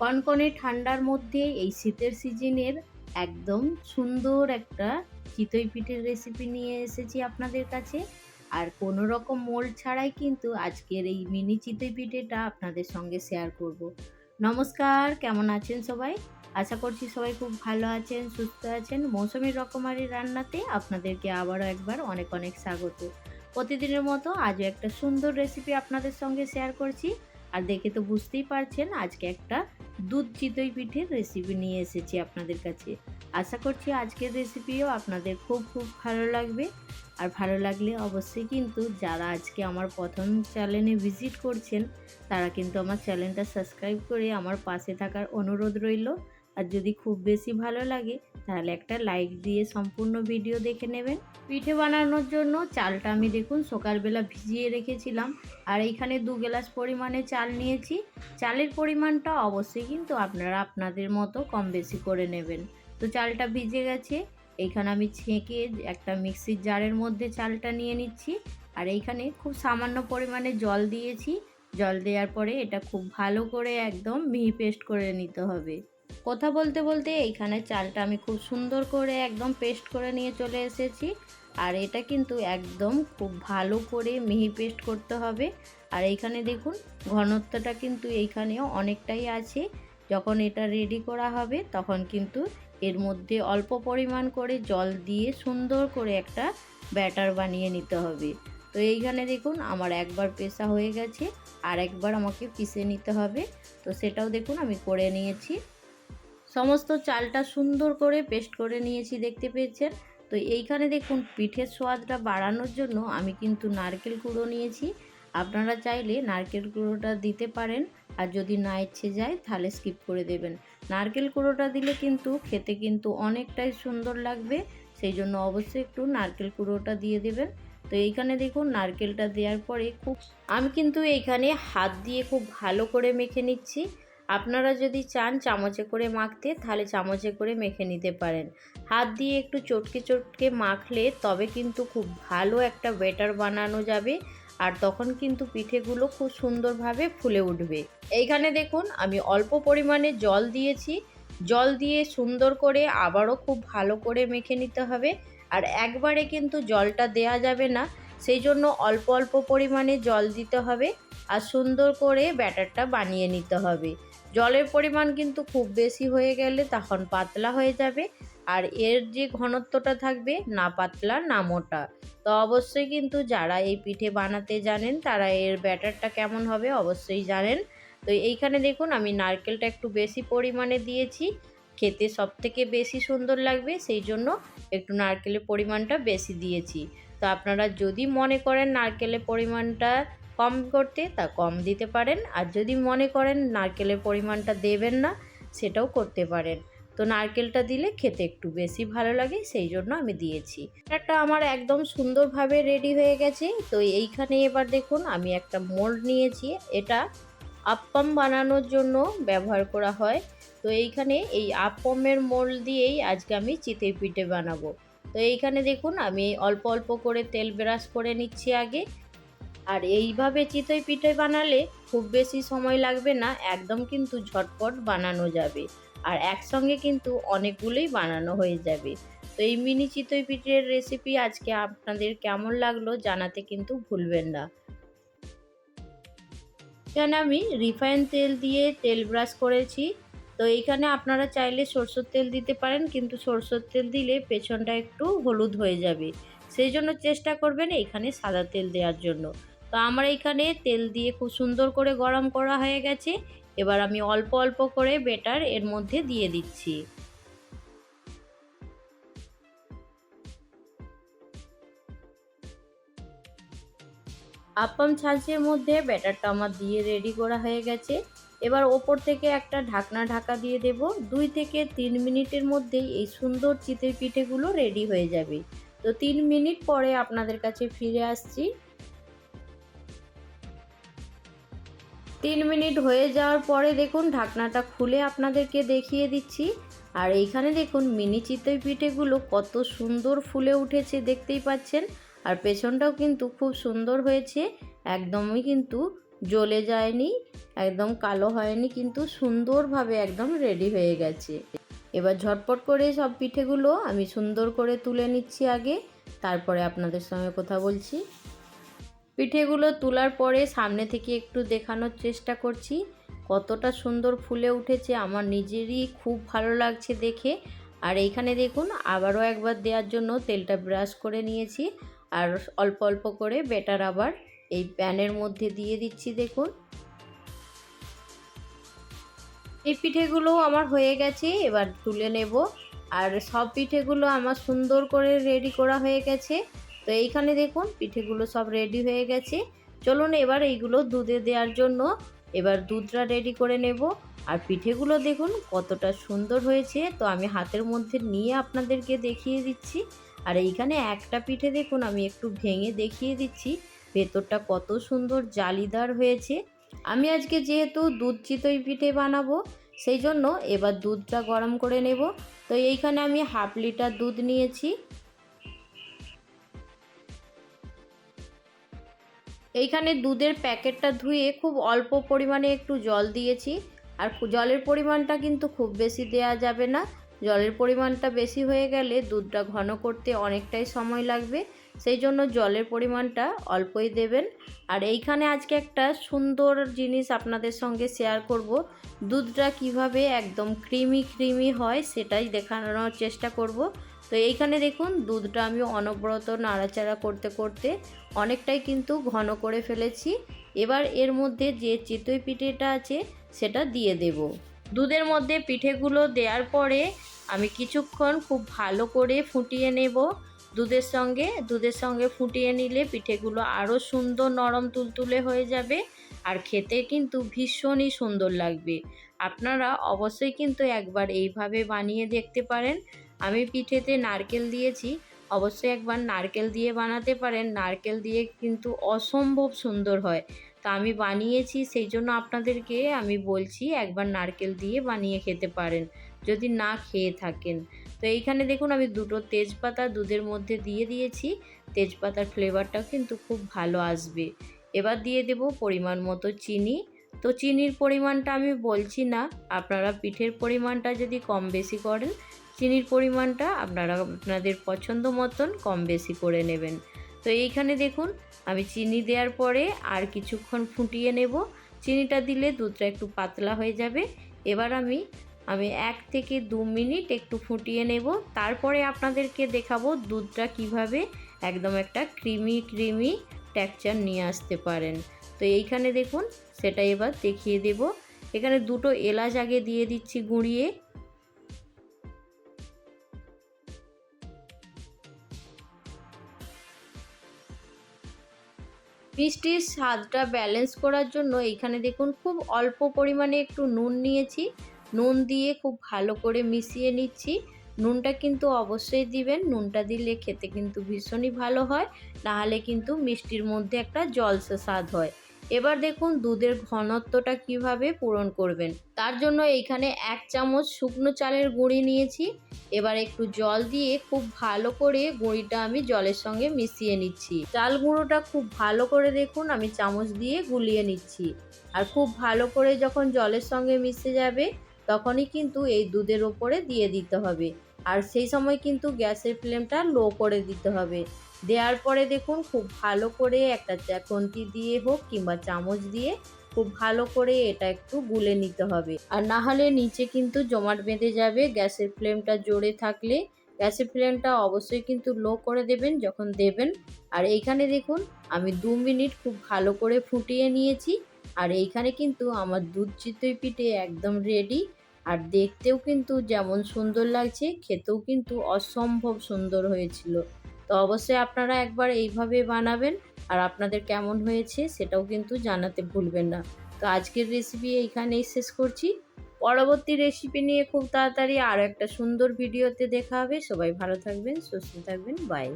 কনকনে ঠান্ডার মধ্যে এই শীতের সিজনের একদম সুন্দর একটা চিতই পিঠের রেসিপি নিয়ে এসেছি আপনাদের কাছে। আর কোনো রকম মোল্ড ছাড়াই কিন্তু আজকের এই মিনি চিতই পিঠেটা আপনাদের সঙ্গে শেয়ার করব। নমস্কার, কেমন আছেন সবাই? আশা করছি সবাই খুব ভালো আছেন, সুস্থ আছেন। মৌসুমী রকমারি রান্নাতে আপনাদেরকে আবারও একবার অনেক অনেক স্বাগত। প্রতিদিনের মতো আজও একটা সুন্দর রেসিপি আপনাদের সঙ্গে শেয়ার করছি। আর দেখে তো বুঝতেই পারছেন আজকে একটা দুধ চিতই পিঠের রেসিপি নিয়ে এসেছি আপনাদের কাছে। আশা করছি আজকের রেসিপিও আপনাদের খুব খুব ভালো লাগবে। আর ভালো লাগলে অবশ্যই কিন্তু যারা আজকে আমার প্রথম চ্যানেলে ভিজিট করছেন তারা কিন্তু আমার চ্যানেলটা সাবস্ক্রাইব করে আমার পাশে থাকার অনুরোধ রইল। আর যদি খুব বেশি ভালো লাগে তাহলে একটা লাইক দিয়ে সম্পূর্ণ ভিডিও দেখে নেবেন। পিঠে বানানোর জন্য চালটা আমি দেখুন সকালবেলা ভিজিয়ে রেখেছিলাম। আর এইখানে 2 গ্লাস পরিমাণে চাল নিয়েছি। চালের পরিমাণটা অবশ্যই কিন্তু আপনারা আপনাদের মতো কম বেশি করে নেবেন। তো চালটা ভিজে গেছে। এইখানে আমি ছেঁকে একটা মিক্সির জারের মধ্যে চালটা নিয়ে নিচ্ছি। আর এইখানে খুব সামান্য পরিমাণে জল দিয়েছি। জল দেওয়ার পরে এটা খুব ভালো করে একদম মিহি পেস্ট করে নিতে হবে। কথা বলতে বলতে এইখানে চালটা আমি খুব সুন্দর করে একদম পেস্ট করে নিয়ে চলে এসেছি। আর এটা কিন্তু একদম খুব ভালো করে মিহি পেস্ট করতে হবে। আর এইখানে দেখুন ঘনত্বটা কিন্তু এইখানেও অনেকটাই আছে। যখন এটা রেডি করা হবে তখন কিন্তু এর মধ্যে অল্প পরিমাণ করে জল দিয়ে সুন্দর করে একটা ব্যাটার বানিয়ে নিতে হবে। তো এইখানে দেখুন আমার একবার পেশা হয়ে গেছে, আর একবার আমাকে পিষে নিতে হবে। তো সেটাও দেখুন আমি করে নিয়েছি। সমস্ত চালটা সুন্দর করে পেস্ট করে নিয়েছি, দেখতে পেয়েছেন। তো এইখানে দেখুন পিঠের স্বাদটা বাড়ানোর জন্য আমি কিন্তু নারকেল কুড়ো নিয়েছি। আপনারা চাইলে নারকেল কুড়োটা দিতে পারেন, আর যদি না ইচ্ছে যায় তাহলে স্কিপ করে দেবেন। নারকেল কুড়োটা দিলে কিন্তু খেতে কিন্তু অনেকটাই সুন্দর লাগবে, সেই জন্য অবশ্যই একটু নারকেল কুড়োটা দিয়ে দেবেন। তো এইখানে দেখুন নারকেলটা দেওয়ার পরে আমি কিন্তু এইখানে হাত দিয়ে খুব ভালো করে মেখে নিচ্ছি। আপনারা যদি চান চামচে করে মাখতে তাহলে চামচে করে মেখে নিতে পারেন। হাত দিয়ে একটু চটকে চটকে মাখলে তবে কিন্তু খুব ভালো একটা ব্যাটার বানানো যাবে। আর তখন কিন্তু পিঠেগুলো খুব সুন্দরভাবে ফুলে উঠবে। এইখানে দেখুন আমি অল্প পরিমাণে জল দিয়েছি। জল দিয়ে সুন্দর করে আবারও খুব ভালো করে মেখে নিতে হবে। আর একবারে কিন্তু জলটা দেয়া যাবে না, সেই জন্য অল্প অল্প পরিমাণে জল দিতে হবে। আর সুন্দর করে ব্যাটারটা বানিয়ে নিতে হবে। জলের পরিমাণ কিন্তু খুব বেশি হয়ে গেলে তখন পাতলা হয়ে যাবে। আর এর যে ঘনত্বটা থাকবে না পাতলা না মোটা। তো অবশ্যই কিন্তু যারা এই পিঠে বানাতে জানেন তারা এর ব্যাটারটা কেমন হবে অবশ্যই জানেন। তো এইখানে দেখুন আমি নারকেলটা একটু বেশি পরিমাণে দিয়েছি। খেতে সবথেকে বেশি সুন্দর লাগবে, সেই জন্য একটু নারকেলের পরিমাণটা বেশি দিয়েছি। তো আপনারা যদি মনে করেন নারকেলের পরিমাণটা কম করতে তা কম দিতে পারেন, আর যদি মনে করেন নারকেলের পরিমাণটা দেবেন না সেটাও করতে পারেন। তো নারকেলটা দিলে খেতে একটু বেশি ভালো লাগে, সেই জন্য আমি দিয়েছি। এটা আমার একদম সুন্দরভাবে রেডি হয়ে গেছে। তো এইখানে এবার দেখুন আমি একটা মোল্ড নিয়েছি। এটা আপ্পাম বানানোর জন্য ব্যবহার করা হয়। তো এইখানে এই আপ্পামের মোল্ড দিয়েই আজকে আমি চিতই পিঠে বানাবো। তো এইখানে দেখুন আমি অল্প অল্প করে তেল ব্রাশ করে নিচ্ছি আগে। আর এইভাবে চিতই পিঠে বানালে খুব বেশি সময় লাগবে না, একদম কিন্তু ঝটপট বানানো যাবে। আর একসঙ্গে কিন্তু অনেকগুলোই বানানো হয়ে যাবে। তো এই মিনি চিতই পিঠের রেসিপি আজকে আপনাদের কেমন লাগলো জানাতে কিন্তু ভুলবেন না। এখানে আমি রিফাইন তেল দিয়ে তেল ব্রাশ করেছি। তো এইখানে আপনারা চাইলে সরষের তেল দিতে পারেন, কিন্তু সরষের তেল দিলে পেছনটা একটু হলুদ হয়ে যাবে, সেই জন্য চেষ্টা করবেন এইখানে সাদা তেল দেওয়ার জন্য। তো আমার এইখানে তেল দিয়ে খুব সুন্দর করে গরম করা হয়ে গেছে। এবার আমি অল্প অল্প করে ব্যাটার এর মধ্যে দিয়ে দিচ্ছি। আপ্পাম ছাঁচের মধ্যে ব্যাটারটা আমার দিয়ে রেডি করা হয়ে গেছে। এবার ওপর থেকে একটা ঢাকনা ঢাকা দিয়ে দেব। 2 থেকে 3 মিনিটের মধ্যেই এই সুন্দর চিতই পিঠেগুলো রেডি হয়ে যাবে। তো 3 মিনিট পরে আপনাদের কাছে ফিরে আসছি। 3 মিনিট হয়ে যাওয়ার পরে দেখুন ঢাকনাটা খুলে আপনাদেরকে দেখিয়ে দিচ্ছি। আর এইখানে দেখুন মিনি চিতই পিঠেগুলো কত সুন্দর ফুলে উঠেছে, দেখতেই পাচ্ছেন। আর পেছনটাও কিন্তু খুব সুন্দর হয়েছে, একদমই কিন্তু জ্বলে যায়নি, একদম কালো হয়নি, কিন্তু সুন্দরভাবে একদম রেডি হয়ে গেছে। এবার ঝটপট করে সব পিঠেগুলো আমি সুন্দর করে তুলে নিচ্ছি আগে, তারপরে আপনাদের সঙ্গে কথা বলছি। পিঠেগুলো তোলার পরে সামনে থেকে একটু দেখানোর চেষ্টা করছি কতটা সুন্দর ফুলে উঠেছে, আমার নিজেরই খুব ভালো লাগছে দেখে। আর এইখানে দেখুন আবারও একবার দেওয়ার জন্য তেলটা ব্রাশ করে নিয়েছি, আর অল্প অল্প করে ব্যাটার আবার এই প্যানের মধ্যে দিয়ে দিচ্ছি। দেখুন এই পিঠেগুলো আমার হয়ে গেছে, এবার তুলে নেব। আর সব পিঠেগুলো আমার সুন্দর করে রেডি করা হয়ে গেছে। তো এইখানে দেখুন পিঠেগুলো সব রেডি হয়ে গেছে। চলুন এবার এইগুলো দুধে দেওয়ার জন্য এবার দুধটা রেডি করে নেব। আর পিঠেগুলো দেখুন কতটা সুন্দর হয়েছে, তো আমি হাতের মধ্যে নিয়ে আপনাদেরকে দেখিয়ে দিচ্ছি। আর এইখানে একটা পিঠে দেখুন আমি একটু ভেঙে দেখিয়ে দিচ্ছি ভেতরটা কত সুন্দর জালিদার হয়েছে। আমি আজকে যেহেতু দুধ চিতই পিঠে বানাবো, সেই জন্য এবার দুধটা গরম করে নেব। তো এইখানে আমি হাফ লিটার দুধ নিয়েছি। এইখানে দুধের প্যাকেটটা ধুয়ে খুব অল্প পরিমাণে একটু জল দিয়েছি। আর জলের পরিমাণটা কিন্তু খুব বেশি দেয়া যাবে না, জলের পরিমাণটা বেশি হয়ে গেলে দুধটা ঘন করতে অনেকটাই সময় লাগবে, সেই জন্য জলের পরিমাণটা অল্পই দেবেন। আর এইখানে আজকে একটা সুন্দর জিনিস আপনাদের সঙ্গে শেয়ার করব, দুধটা কিভাবে একদম ক্রিমি ক্রিমি হয় সেটাই দেখানোর চেষ্টা করব। তো এইখানে দেখুন দুধটা আমি অনবরত নাড়াচাড়া করতে করতে অনেকটাই কিন্তু ঘন করে ফেলেছি। এবার এর মধ্যে যে চিতই পিঠেটা আছে সেটা দিয়ে দেব। দুধের মধ্যে পিঠেগুলো দেওয়ার পরে আমি কিছুক্ষণ খুব ভালো করে ফুটিয়ে নেব দুধের সঙ্গে ফুটিয়ে নিলে পিঠেগুলো আরও সুন্দর নরম তুলতুলে হয়ে যাবে, আর খেতে কিন্তু ভীষণই সুন্দর লাগবে। আপনারা অবশ্যই কিন্তু একবার এইভাবে বানিয়ে দেখতে পারেন। আমি পিঠেতে নারকেল দিয়েছি, অবশ্যই একবার নারকেল দিয়ে বানাতে পারেন, নারকেল দিয়ে কিন্তু অসম্ভব সুন্দর হয়। তা আমি বানিয়েছি, সেই জন্য আপনাদেরকে আমি বলছি একবার নারকেল দিয়ে বানিয়ে খেতে পারেন যদি না খেয়ে থাকেন। তো এইখানে দেখুন আমি দুটো তেজপাতা দুধের মধ্যে দিয়ে দিয়েছি, তেজপাতার ফ্লেভারটাও কিন্তু খুব ভালো আসবে। এবার দিয়ে দেব পরিমাণ মতো চিনি। তো চিনির পরিমাণটা আমি বলছি না, আপনারা পিঠের পরিমাণটা যদি কম বেশি করেন, চিনির পরিমাণটা আপনারা আপনাদের পছন্দ মতন কম বেশি করে নেবেন। তো এইখানে দেখুন আমি চিনি দেওয়ার পরে আর কিছুক্ষণ ফুটিয়ে নেব। চিনিটা দিলে দুধটা একটু পাতলা হয়ে যাবে। এবার আমি 1 থেকে 2 মিনিট একটু ফুটিয়ে নেব, তারপরে আপনাদেরকে দেখাবো দুধটা কিভাবে একদম একটা ক্রিমি ক্রিমি টেক্সচার নিয়ে আসতে পারেন। তো এইখানে দেখুন সেটা এবার দেখিয়ে দেব। এখানে দুটো এলাচ আগে দিয়ে দিচ্ছি গুঁড়িয়ে। মিষ্টির স্বাদটা ব্যালেন্স করার জন্য এইখানে দেখুন খুব অল্প পরিমাণে একটু নুন নিয়েছি, নুন দিয়ে খুব ভালো করে মিশিয়ে নিচ্ছি। নুনটা কিন্তু অবশ্যই দিবেন, নুনটা দিলে খেতে কিন্তু ভীষণই ভালো হয়, নাহলে কিন্তু মিষ্টির মধ্যে একটা জলসা স্বাদ হয়। এবার দেখুন দুধের ঘনত্বটা কিভাবে পূরণ করবেন, তার জন্য এইখানে 1 চামচ শুকনো চালের গুঁড়ি নিয়েছি। এবার একটু জল দিয়ে খুব ভালো করে গুঁড়িটা আমি জলের সঙ্গে মিশিয়ে নিচ্ছি। চাল গুঁড়োটা খুব ভালো করে দেখুন আমি চামচ দিয়ে গুলিয়ে নিচ্ছি। আর খুব ভালো করে যখন জলের সঙ্গে মিশে যাবে তখনই কিন্তু এই দুধের ওপরে দিয়ে দিতে হবে। আর সেই সময় কিন্তু গ্যাসের ফ্লেমটা লো করে দিতে হবে। দেওয়ার পরে দেখুন খুব ভালো করে একটা খুন্তি দিয়ে হোক কিংবা চামচ দিয়ে খুব ভালো করে এটা একটু গুলে নিতে হবে, আর না হলে নিচে কিন্তু জমাট বেঁধে যাবে। গ্যাসের ফ্লেমটা জোরে থাকলে গ্যাসের ফ্লেমটা অবশ্যই কিন্তু লো করে দেবেন যখন দেবেন। আর এইখানে দেখুন আমি 2 মিনিট খুব ভালো করে ফুটিয়ে নিয়েছি। আর এইখানে কিন্তু আমার দুধ চিতই পিঠে একদম রেডি। আর দেখতেও কিন্তু যেমন সুন্দর লাগছে, খেতেও কিন্তু অসম্ভব সুন্দর হয়েছিল। তো অবশ্যই আপনারা একবার এইভাবে বানাবেন, আর আপনাদের কেমন হয়েছে সেটাও কিন্তু জানাতে ভুলবেন না। তো আজকের রেসিপি এইখানেই শেষ করছি। পরবর্তী রেসিপি নিয়ে খুব তাড়াতাড়ি আরও একটা সুন্দর ভিডিওতে দেখা হবে। সবাই ভালো থাকবেন, সুস্থ থাকবেন, বাই।